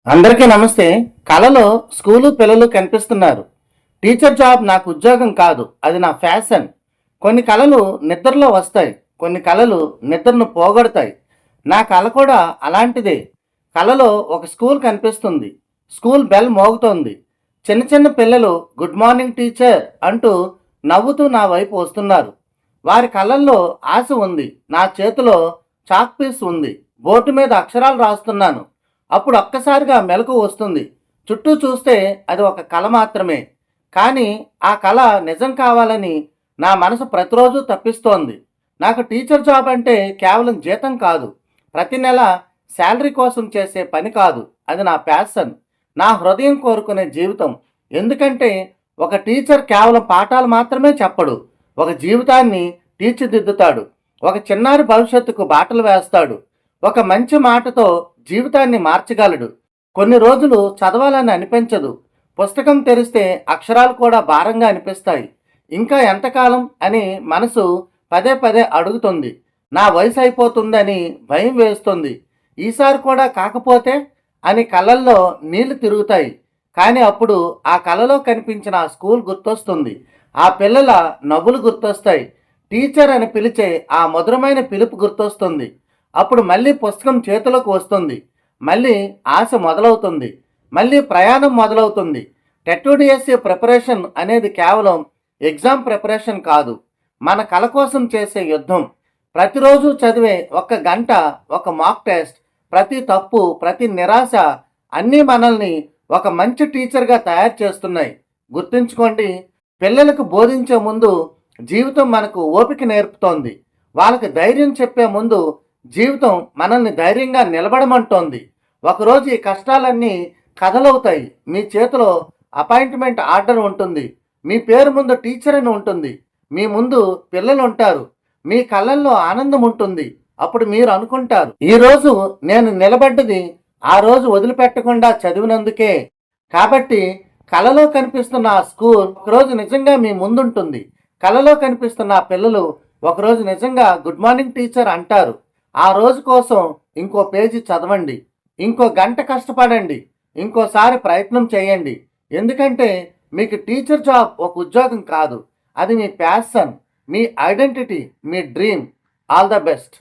అందరికీ నమస్తే. కళలో స్కూలు పిల్లలు కనిపిస్తున్నారు. టీచర్ జాబ్ నాకు ఉద్యోగం కాదు, అది నా ఫ్యాషన్. కొన్ని కళలు నిద్రలో వస్తాయి, కొన్ని కళలు నిద్రను పోగొడతాయి. నా కళ కూడా అలాంటిదే. కళలో ఒక స్కూల్ కనిపిస్తుంది. స్కూల్ బెల్ మోగుతోంది. చిన్న చిన్న పిల్లలు గుడ్ మార్నింగ్ టీచర్ అంటూ నవ్వుతూ నా వైపు వస్తున్నారు. వారి కళ్ళల్లో ఆశ ఉంది. నా చేతిలో చాక్ పీస్ ఉంది. బోర్డు మీద అక్షరాలు రాస్తున్నాను. అప్పుడు ఒక్కసారిగా మెలకువ వస్తుంది. చుట్టూ చూస్తే అది ఒక కళ మాత్రమే. కానీ ఆ కళ నిజం కావాలని నా మనసు ప్రతిరోజు తప్పిస్తోంది. నాకు టీచర్ జాబ్ అంటే కేవలం జీతం కాదు, ప్రతి నెల శాలరీ కోసం చేసే పని కాదు. అది నా ప్యాషన్, నా హృదయం కోరుకునే జీవితం. ఎందుకంటే ఒక టీచర్ కేవలం పాఠాలు మాత్రమే చెప్పడు, ఒక జీవితాన్ని తీర్చిదిద్దుతాడు. ఒక చిన్నారి భవిష్యత్తుకు బాటలు వేస్తాడు. ఒక మంచి మాటతో జీవితాన్ని మార్చగలడు. కొన్ని రోజులు చదవాలని అనిపించదు. పుస్తకం తెరిస్తే అక్షరాలు కూడా భారంగా అనిపిస్తాయి. ఇంకా ఎంతకాలం అని మనసు పదే పదే అడుగుతుంది. నా వయసు అయిపోతుందని భయం వేస్తుంది. ఈసారి కూడా కాకపోతే అని కళ్ళల్లో నీళ్లు తిరుగుతాయి. కానీ అప్పుడు ఆ కళలో కనిపించిన ఆ స్కూల్ గుర్తొస్తుంది. ఆ పిల్లల నవ్వులు గుర్తొస్తాయి. టీచర్ అని పిలిచే ఆ మధురమైన పిలుపు గుర్తొస్తుంది. అప్పుడు మళ్ళీ పుస్తకం చేతిలోకి వస్తుంది. మళ్ళీ ఆశ మొదలవుతుంది. మళ్ళీ ప్రయాణం మొదలవుతుంది. టెట్యూడిఎస్సి ప్రిపరేషన్ అనేది కేవలం ఎగ్జామ్ ప్రిపరేషన్ కాదు, మన కళ కోసం చేసే యుద్ధం. ప్రతిరోజు చదివే ఒక గంట, ఒక మాక్ టెస్ట్, ప్రతి తప్పు, ప్రతి నిరాశ అన్నీ మనల్ని ఒక మంచి టీచర్గా తయారు చేస్తున్నాయి. గుర్తుంచుకోండి, పిల్లలకు బోధించే ముందు జీవితం మనకు ఓపిక నేర్పుతోంది. వాళ్ళకి ధైర్యం చెప్పే ముందు జీవితం మనల్ని ధైర్యంగా నిలబడమంటోంది. ఒకరోజు ఈ కష్టాలన్నీ కథలవుతాయి. మీ చేతిలో అపాయింట్మెంట్ ఆర్డర్ ఉంటుంది. మీ పేరు ముందు టీచర్ అని ఉంటుంది. మీ ముందు పిల్లలు ఉంటారు. మీ కళ్ళల్లో ఆనందం ఉంటుంది. అప్పుడు మీరు అనుకుంటారు, ఈరోజు నేను నిలబడ్డది ఆ రోజు వదిలిపెట్టకుండా చదివినందుకే. కాబట్టి కళలో కనిపిస్తున్న ఆ స్కూల్ ఒకరోజు నిజంగా మీ ముందుంటుంది. కళలో కనిపిస్తున్న ఆ పిల్లలు ఒకరోజు నిజంగా గుడ్ మార్నింగ్ టీచర్ అంటారు. ఆ రోజు కోసం ఇంకో పేజీ చదవండి, ఇంకో గంట కష్టపడండి, ఇంకోసారి ప్రయత్నం చేయండి. ఎందుకంటే మీకు టీచర్ జాబ్ ఒక ఉద్యోగం కాదు, అది మీ ప్యాషన్, మీ ఐడెంటిటీ, మీ డ్రీమ్. All the best.